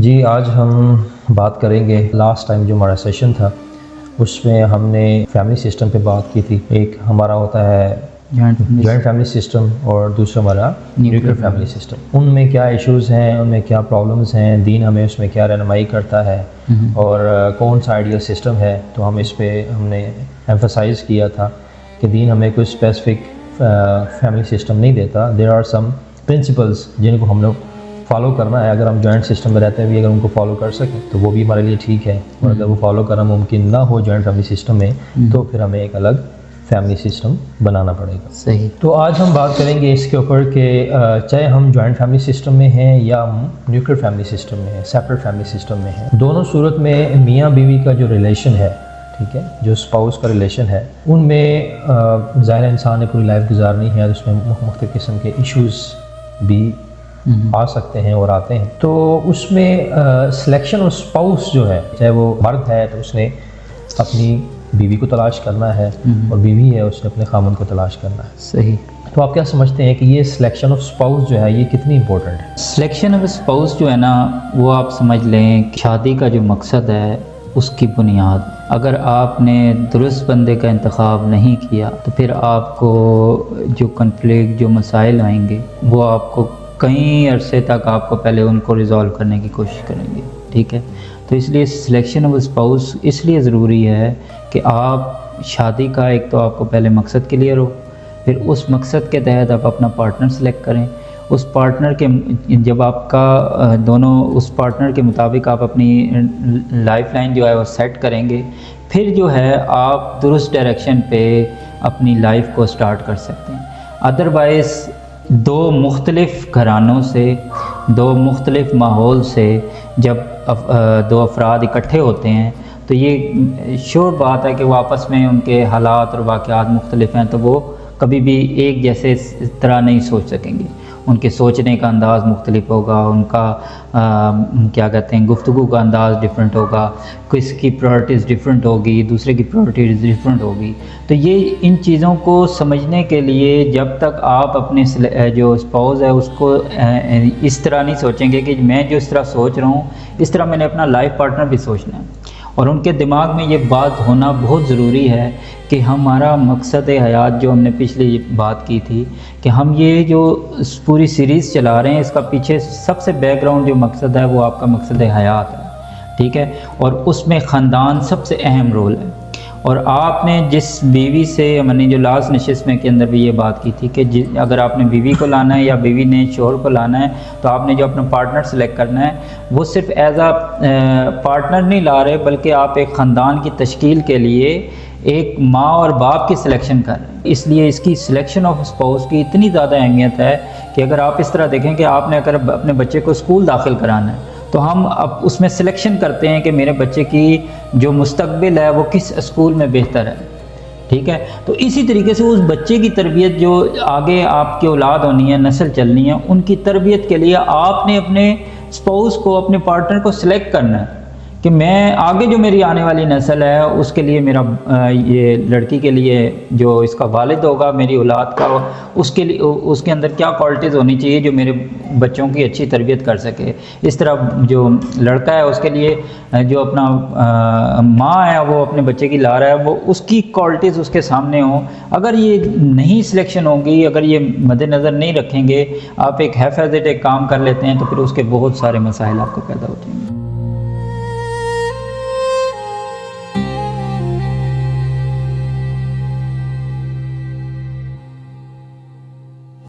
जी, आज हम बात करेंगे। लास्ट टाइम जो हमारा सेशन था उसमें हमने फैमिली सिस्टम पे बात की थी। एक हमारा होता है जॉइंट फैमिली सिस्टम और दूसरा हमारा न्यूक्लियर फैमिली सिस्टम। उनमें क्या इश्यूज़ हैं, उनमें क्या प्रॉब्लम्स हैं, दीन हमें उसमें क्या रहनुमाई करता है और कौन सा आइडियल सिस्टम है। तो हम इस पे हमने एम्फसाइज़ किया था कि दीन हमें कोई स्पेसिफिक फैमिली सिस्टम नहीं देता। देयर आर सम प्रिंसिपल्स जिनको हम लोग फॉलो करना है। अगर हम जॉइंट सिस्टम में रहते हैं भी अगर उनको फॉलो कर सकें तो वो भी हमारे लिए ठीक है, और अगर वो फॉलो करना मुमकिन ना हो जॉइंट फैमिली सिस्टम में तो फिर हमें एक अलग फैमिली सिस्टम बनाना पड़ेगा। सही। तो आज हम बात करेंगे इसके ऊपर कि चाहे हम जॉइंट फैमिली सिस्टम में हैं या हम न्यूक्लियर फैमिली सिस्टम में हैं, सेपरेट फैमिली सिस्टम में हैं, दोनों सूरत में मियाँ बीवी का जो रिलेशन है, ठीक है, जो स्पाउस का रिलेशन है, उनमें ज़ाहिर इंसान ने पूरी लाइफ गुजारनी है, उसमें मुख्तलिफ़ किस्म के इश्यूज़ भी आ सकते हैं और आते हैं। तो उसमें सिलेक्शन ऑफ स्पाउस जो है, चाहे वो मर्द है तो उसने अपनी बीवी को तलाश करना है और बीवी है उसने अपने खामन को तलाश करना है। सही। तो आप क्या समझते हैं कि ये सिलेक्शन ऑफ स्पाउस जो है ये कितनी इंपॉर्टेंट है? सिलेक्शन ऑफ स्पाउस जो है ना, वो आप समझ लें शादी का जो मकसद है उसकी बुनियाद। अगर आपने दुरुस्त बंदे का इंतखाब नहीं किया तो फिर आपको जो कन्फ्लिक्ट, जो मसाइल आएंगे वो आपको कई अरसे तक आपको पहले उनको रिज़ॉल्व करने की कोशिश करेंगे। ठीक है, तो इसलिए सिलेक्शन ऑफ स्पाउस इसलिए ज़रूरी है कि आप शादी का एक तो आपको पहले मकसद क्लियर हो, फिर उस मकसद के तहत आप अपना पार्टनर सेलेक्ट करें। उस पार्टनर के जब आपका दोनों उस पार्टनर के मुताबिक आप अपनी लाइफ लाइन जो है वो सेट करेंगे, फिर जो है आप दुरुस्त डायरेक्शन पे अपनी लाइफ को स्टार्ट कर सकते हैं। अदरवाइज़ दो मुख्तलिफ़ घरानों से, दो मुख्तलिफ़ माहौल से जब दो अफराद इकट्ठे होते हैं तो ये श्योर बात है कि वो आपस में उनके हालात और वाक़यात मुख्तलिफ़ हैं, तो वो कभी भी एक जैसे तरह नहीं सोच सकेंगे। उनके सोचने का अंदाज़ मुख्तलिफ होगा, उनका क्या कहते हैं गुफ्तगू का अंदाज़ डिफरेंट होगा, किसकी प्रायोरिटीज़ डिफरेंट होगी, दूसरे की प्रायोरिटीज़ डिफरेंट होगी। तो ये इन चीज़ों को समझने के लिए जब तक आप अपने जो स्पाउस है उसको इस तरह नहीं सोचेंगे कि मैं जो इस तरह सोच रहा हूँ इस तरह मैंने अपना लाइफ पार्टनर भी सोचना है, और उनके दिमाग में ये बात होना बहुत ज़रूरी है कि हमारा मकसद हयात, जो हमने पिछली बात की थी कि हम ये जो पूरी सीरीज़ चला रहे हैं इसका पीछे सबसे बैकग्राउंड जो मकसद है वो आपका मकसद हयात है। ठीक है, और उसमें ख़ानदान सबसे अहम रोल है। और आपने जिस बीवी से, मैंने जो लास्ट नशिस्त में के अंदर भी ये बात की थी कि अगर आपने बीवी को लाना है या बीवी ने शोहर को लाना है तो आपने जो अपना पार्टनर सेलेक्ट करना है वो सिर्फ एज आ पार्टनर नहीं ला रहे, बल्कि आप एक ख़ानदान की तश्कील के लिए एक माँ और बाप की सिलेक्शन कर रहे हैं। इसलिए इसकी सिलेक्शन ऑफ स्पाउस की इतनी ज़्यादा अहमियत है कि अगर आप इस तरह देखें कि आपने अगर अपने बच्चे को स्कूल दाखिल कराना है तो हम अब उसमें सिलेक्शन करते हैं कि मेरे बच्चे की जो मुस्तकबिल है वो किस स्कूल में बेहतर है। ठीक है, तो इसी तरीके से उस बच्चे की तरबियत, जो आगे आपकी औलाद होनी है, नस्ल चलनी है, उनकी तरबियत के लिए आपने अपने स्पाउस को, अपने पार्टनर को सिलेक्ट करना है कि मैं आगे जो मेरी आने वाली नस्ल है उसके लिए, मेरा ये लड़की के लिए जो इसका वालिद होगा मेरी औलाद का, उसके लिए उसके अंदर क्या क्वालिटीज़ होनी चाहिए जो मेरे बच्चों की अच्छी तरबियत कर सके। इस तरह जो लड़का है उसके लिए जो अपना माँ है वो अपने बच्चे की ला रहा है, वो उसकी क्वालिटीज़ उसके सामने हो। अगर ये नहीं सिलेक्शन होगी, अगर ये मद्देनज़र नहीं रखेंगे, आप एक हैफाजत एक काम कर लेते हैं तो फिर उसके बहुत सारे मसाइल आपको पैदा होते हैं।